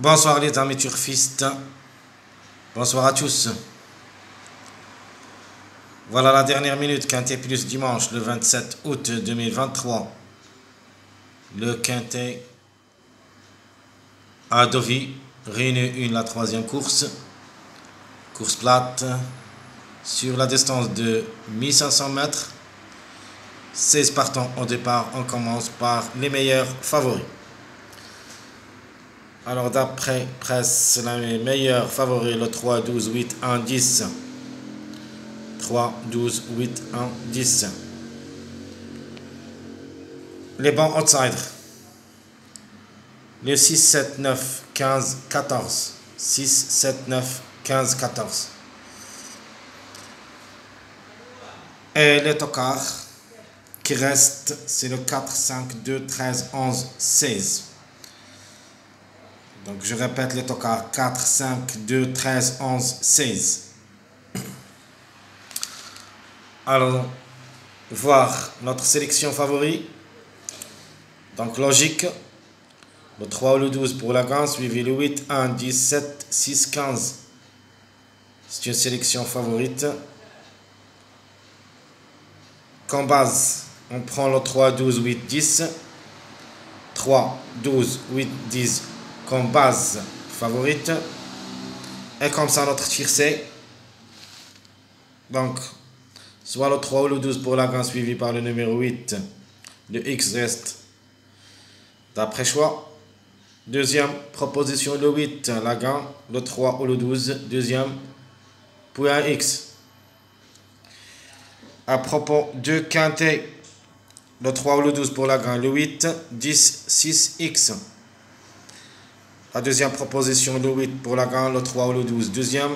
Bonsoir les amis turfistes, bonsoir à tous. Voilà la dernière minute, Quintet Plus dimanche le 27 août 2023. Le Quintet à Deauville, Réunion 1, la troisième course. Course plate sur la distance de 1500 mètres. 16 partants au départ, on commence par les meilleurs favoris. Alors d'après presse, les meilleurs favoris, le 3, 12, 8, 1, 10. 3, 12, 8, 1, 10. Les bons outsiders. Le 6, 7, 9, 15, 14. 6, 7, 9, 15, 14. Et les tocards qui restent, c'est le 4, 5, 2, 13, 11, 16. Donc je répète les tocards 4, 5, 2, 13, 11, 16. Allons voir notre sélection favori. Donc logique. Le 3 ou le 12 pour la gagne, suivi le 8, 1, 10, 7, 6, 15. C'est une sélection favorite. Comme base, on prend le 3, 12, 8, 10. 3, 12, 8, 10 comme base favorite. Et comme ça, notre tiercé. Donc, soit le 3 ou le 12 pour la gagne, suivi par le numéro 8. Le X reste d'après choix. Deuxième proposition, le 8, la gagne. Le 3 ou le 12, deuxième. Puis un X. À propos de quintet, le 3 ou le 12 pour la gagne, le 8, 10, 6, X. La deuxième proposition, le 8 pour la gagne, le 3 ou le 12. Deuxième,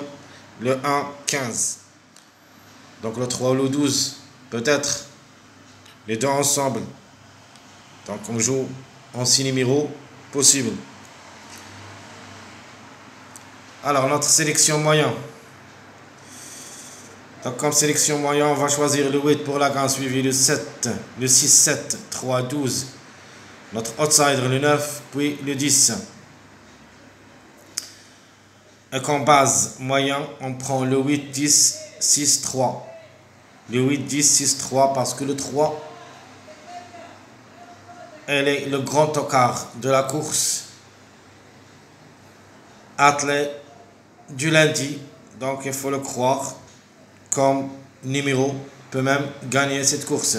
le 1, 15. Donc le 3 ou le 12, peut-être les deux ensemble. Donc on joue en 6 numéros possible. Alors notre sélection moyen. Donc comme sélection moyen, on va choisir le 8 pour la gagne, suivi le 7, le 6, 7, 3, 12. Notre outsider, le 9, puis le 10. Et comme base moyen, on prend le 8, 10, 6, 3. Le 8, 10, 6, 3 parce que le 3, elle est le grand tocard de la course. Athlète du lundi, donc il faut le croire, comme numéro peut même gagner cette course.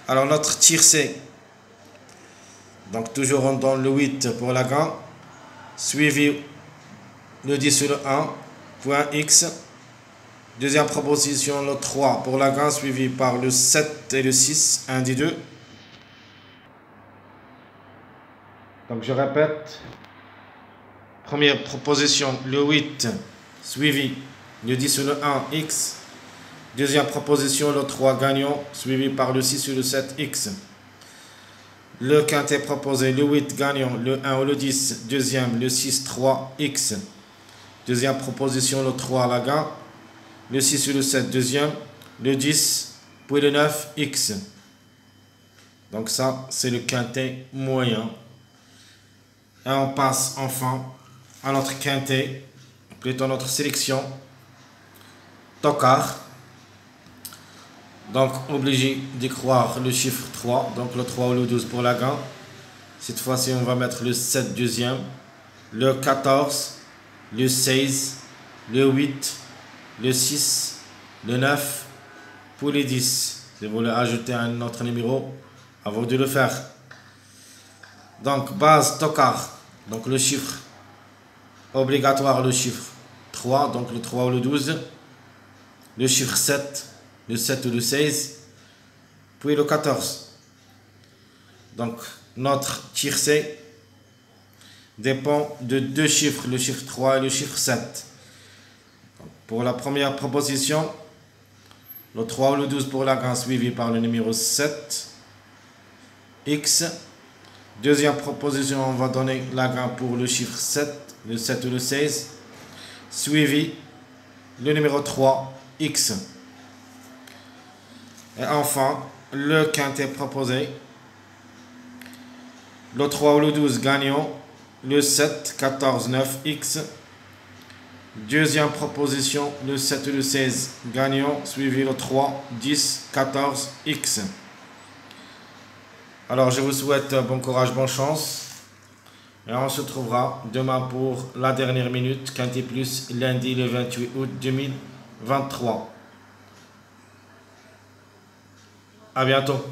Alors notre tiercé, donc toujours dans le 8 pour la gagne, suivi le 10 ou le 1, point X. Deuxième proposition, le 3 pour la gagne, suivi par le 7 et le 6, 1 des deux. Donc je répète. Première proposition, le 8, suivi le 10 ou le 1, X. Deuxième proposition, le 3 gagnant, suivi par le 6 ou le 7, X. Le quintet proposé, le 8 gagnant, le 1 ou le 10. Deuxième, le 6, 3, X. Deuxième proposition, le 3 la gagne. Le 6 ou le 7, deuxième. Le 10, puis le 9, X. Donc ça, c'est le quintet moyen. Et on passe enfin à notre quintet, plutôt notre sélection. Tocard. Donc obligé d'y croire le chiffre 3. Donc le 3 ou le 12 pour la gagne. Cette fois-ci, on va mettre le 7 deuxième. Le 14. Le 16. Le 8. Le 6. Le 9. Pour les 10. Si vous voulez ajouter un autre numéro, à vous de le faire. Donc base tocard. Donc le chiffre obligatoire, le chiffre 3, donc le 3 ou le 12, le chiffre 7, le 7 ou le 16, puis le 14. Donc notre tiercé dépend de deux chiffres, le chiffre 3 et le chiffre 7. Donc, pour la première proposition, le 3 ou le 12 pour la gagne, suivi par le numéro 7, X. Deuxième proposition, on va donner la gagne pour le chiffre 7, le 7 ou le 16, suivi le numéro 3, X. Et enfin, le quintet proposé, le 3 ou le 12 gagnant, le 7, 14, 9, X. Deuxième proposition, le 7 et le 16 gagnant, suivi le 3, 10, 14, X. Alors je vous souhaite bon courage, bonne chance. Et on se trouvera demain pour la dernière minute, Quintet Plus, lundi le 28 août 2023. À bientôt.